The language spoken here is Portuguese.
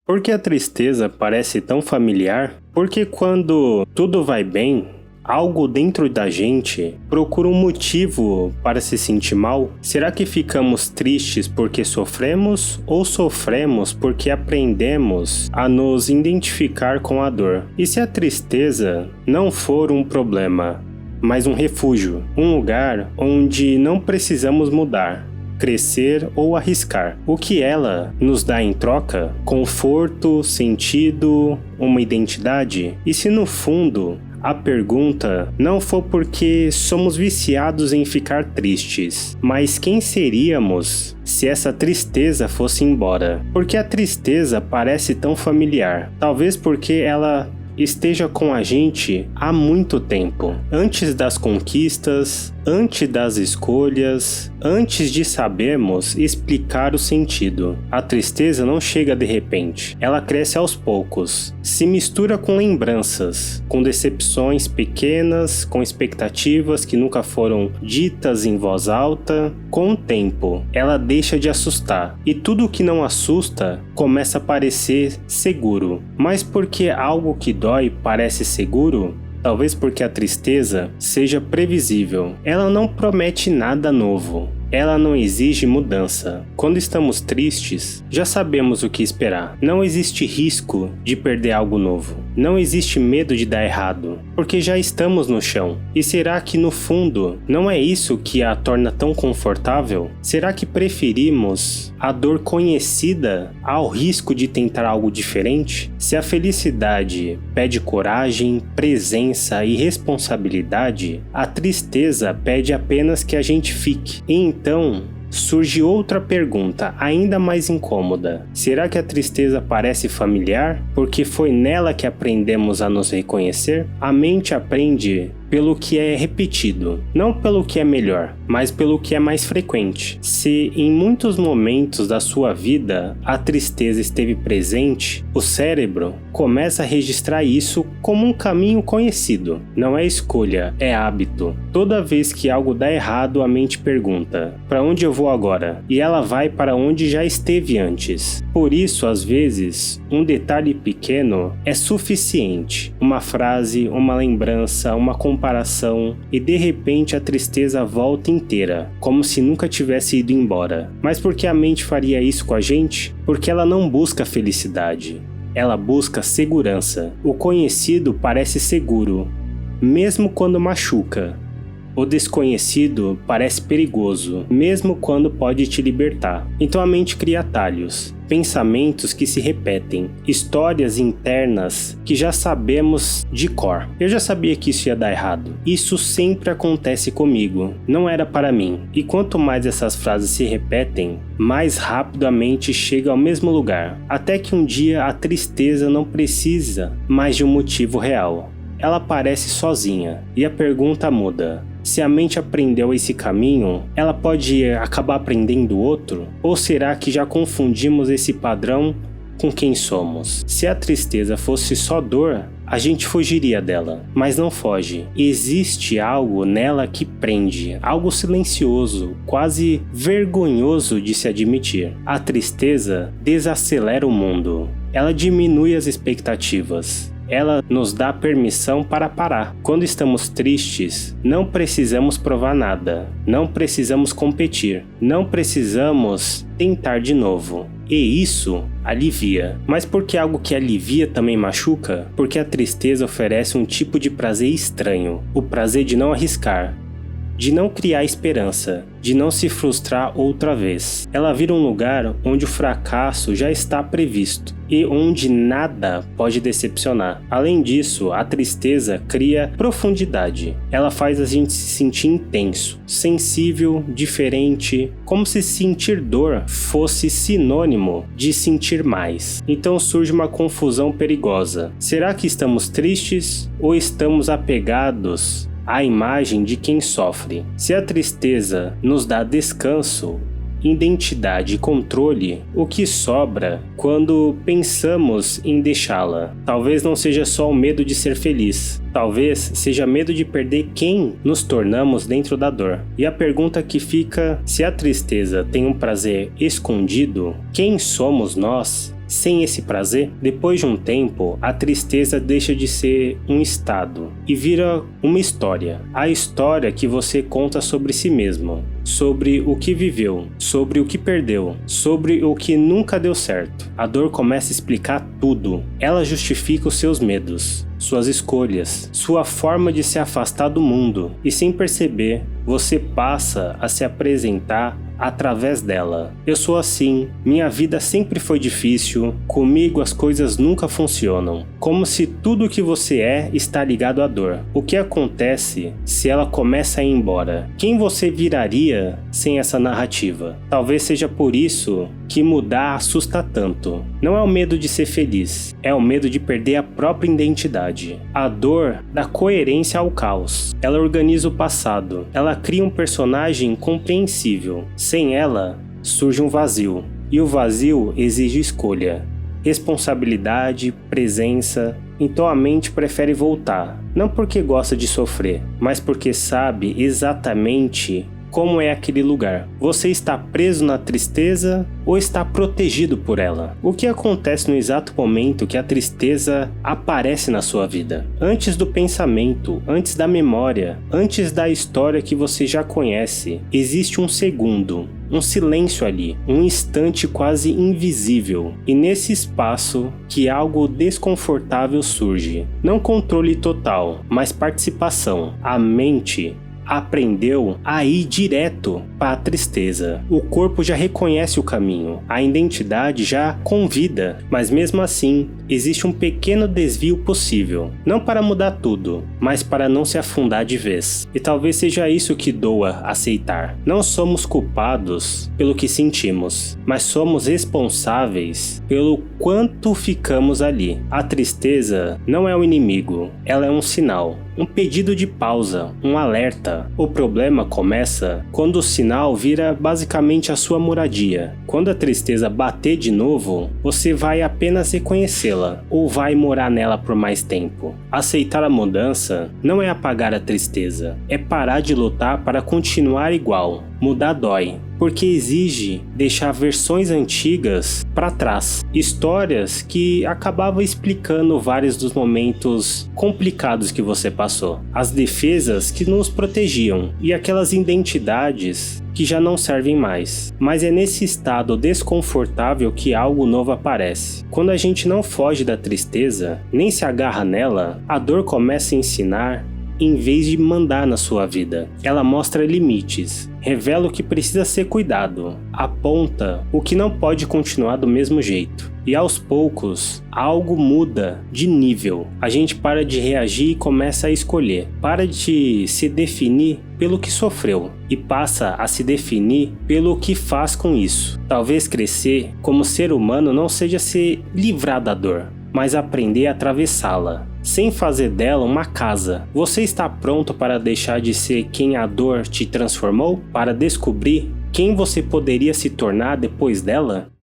Por que a tristeza parece tão familiar? Porque quando tudo vai bem, algo dentro da gente procura um motivo para se sentir mal? Será que ficamos tristes porque sofremos ou sofremos porque aprendemos a nos identificar com a dor? E se a tristeza não for um problema, mas um refúgio, um lugar onde não precisamos mudar, crescer ou arriscar? O que ela nos dá em troca? Conforto, sentido, uma identidade? E se no fundo a pergunta não for porque somos viciados em ficar tristes, mas quem seríamos se essa tristeza fosse embora? Porque a tristeza parece tão familiar, talvez porque ela esteja com a gente há muito tempo, antes das conquistas, antes das escolhas, antes de sabermos explicar o sentido. A tristeza não chega de repente, ela cresce aos poucos, se mistura com lembranças, com decepções pequenas, com expectativas que nunca foram ditas em voz alta. Com o tempo, ela deixa de assustar, e tudo que não assusta começa a parecer seguro. Mas porque algo que dói parece seguro? Talvez porque a tristeza seja previsível. Ela não promete nada novo. Ela não exige mudança. Quando estamos tristes, já sabemos o que esperar. Não existe risco de perder algo novo. Não existe medo de dar errado, porque já estamos no chão. E será que no fundo não é isso que a torna tão confortável? Será que preferimos a dor conhecida ao risco de tentar algo diferente? Se a felicidade pede coragem, presença e responsabilidade, a tristeza pede apenas que a gente fique. Então, surge outra pergunta, ainda mais incômoda. Será que a tristeza parece familiar? Porque foi nela que aprendemos a nos reconhecer? A mente aprende pelo que é repetido, não pelo que é melhor, mas pelo que é mais frequente. Se em muitos momentos da sua vida a tristeza esteve presente, o cérebro começa a registrar isso como um caminho conhecido. Não é escolha, é hábito. Toda vez que algo dá errado, a mente pergunta: para onde eu vou agora? E ela vai para onde já esteve antes. Por isso, às vezes, um detalhe pequeno é suficiente. Uma frase, uma lembrança, uma comparação, e de repente a tristeza volta inteira, como se nunca tivesse ido embora. Mas por que a mente faria isso com a gente? Porque ela não busca felicidade. Ela busca segurança. O conhecido parece seguro, mesmo quando machuca. O desconhecido parece perigoso, mesmo quando pode te libertar. Então a mente cria atalhos, pensamentos que se repetem, histórias internas que já sabemos de cor. Eu já sabia que isso ia dar errado. Isso sempre acontece comigo. Não era para mim. E quanto mais essas frases se repetem, mais rápido a mente chega ao mesmo lugar. Até que um dia a tristeza não precisa mais de um motivo real. Ela aparece sozinha e a pergunta muda. Se a mente aprendeu esse caminho, ela pode acabar aprendendo outro? Ou será que já confundimos esse padrão com quem somos? Se a tristeza fosse só dor, a gente fugiria dela, mas não foge. Existe algo nela que prende, algo silencioso, quase vergonhoso de se admitir. A tristeza desacelera o mundo, ela diminui as expectativas. Ela nos dá permissão para parar. Quando estamos tristes, não precisamos provar nada, não precisamos competir, não precisamos tentar de novo. E isso alivia. Mas por que algo que alivia também machuca? Porque a tristeza oferece um tipo de prazer estranho, o prazer de não arriscar, de não criar esperança, de não se frustrar outra vez. Ela vira um lugar onde o fracasso já está previsto e onde nada pode decepcionar. Além disso, a tristeza cria profundidade. Ela faz a gente se sentir intenso, sensível, diferente, como se sentir dor fosse sinônimo de sentir mais. Então surge uma confusão perigosa. Será que estamos tristes ou estamos apegados a imagem de quem sofre? Se a tristeza nos dá descanso, identidade e controle, o que sobra quando pensamos em deixá-la? Talvez não seja só o medo de ser feliz, talvez seja medo de perder quem nos tornamos dentro da dor. E a pergunta que fica: se a tristeza tem um prazer escondido, quem somos nós sem esse prazer? Depois de um tempo, a tristeza deixa de ser um estado e vira uma história. A história que você conta sobre si mesmo, sobre o que viveu, sobre o que perdeu, sobre o que nunca deu certo. A dor começa a explicar tudo. Ela justifica os seus medos, suas escolhas, sua forma de se afastar do mundo, e sem perceber, você passa a se apresentar através dela. Eu sou assim, minha vida sempre foi difícil, comigo as coisas nunca funcionam. Como se tudo que você é está ligado à dor. O que acontece se ela começa a ir embora? Quem você viraria sem essa narrativa? Talvez seja por isso que mudar assusta tanto. Não é o medo de ser feliz, é o medo de perder a própria identidade. A dor dá coerência ao caos. Ela organiza o passado. Ela cria um personagem compreensível. Sem ela, surge um vazio. E o vazio exige escolha, responsabilidade, presença. Então a mente prefere voltar. Não porque gosta de sofrer, mas porque sabe exatamente como é aquele lugar. Você está preso na tristeza ou está protegido por ela? O que acontece no exato momento que a tristeza aparece na sua vida? Antes do pensamento, antes da memória, antes da história que você já conhece, existe um segundo, um silêncio ali, um instante quase invisível. E nesse espaço que algo desconfortável surge. Não controle total, mas participação. A mente aprendeu a ir direto para a tristeza. O corpo já reconhece o caminho, a identidade já convida, mas mesmo assim, existe um pequeno desvio possível. Não para mudar tudo, mas para não se afundar de vez. E talvez seja isso que doa aceitar. Não somos culpados pelo que sentimos, mas somos responsáveis pelo quanto ficamos ali. A tristeza não é o inimigo, ela é um sinal. Um pedido de pausa, um alerta. O problema começa quando o sinal vira basicamente a sua moradia. Quando a tristeza bater de novo, você vai apenas reconhecê-la ou vai morar nela por mais tempo. Aceitar a mudança não é apagar a tristeza, é parar de lutar para continuar igual. Mudar dói, porque exige deixar versões antigas para trás. Histórias que acabavam explicando vários dos momentos complicados que você passou. As defesas que nos protegiam e aquelas identidades que já não servem mais. Mas é nesse estado desconfortável que algo novo aparece. Quando a gente não foge da tristeza, nem se agarra nela, a dor começa a ensinar em vez de mandar na sua vida. Ela mostra limites, revela o que precisa ser cuidado, aponta o que não pode continuar do mesmo jeito. E aos poucos, algo muda de nível. A gente para de reagir e começa a escolher. Para de se definir pelo que sofreu e passa a se definir pelo que faz com isso. Talvez crescer como ser humano não seja se livrar da dor, mas aprender a atravessá-la, sem fazer dela uma casa. Você está pronto para deixar de ser quem a dor te transformou? Para descobrir quem você poderia se tornar depois dela?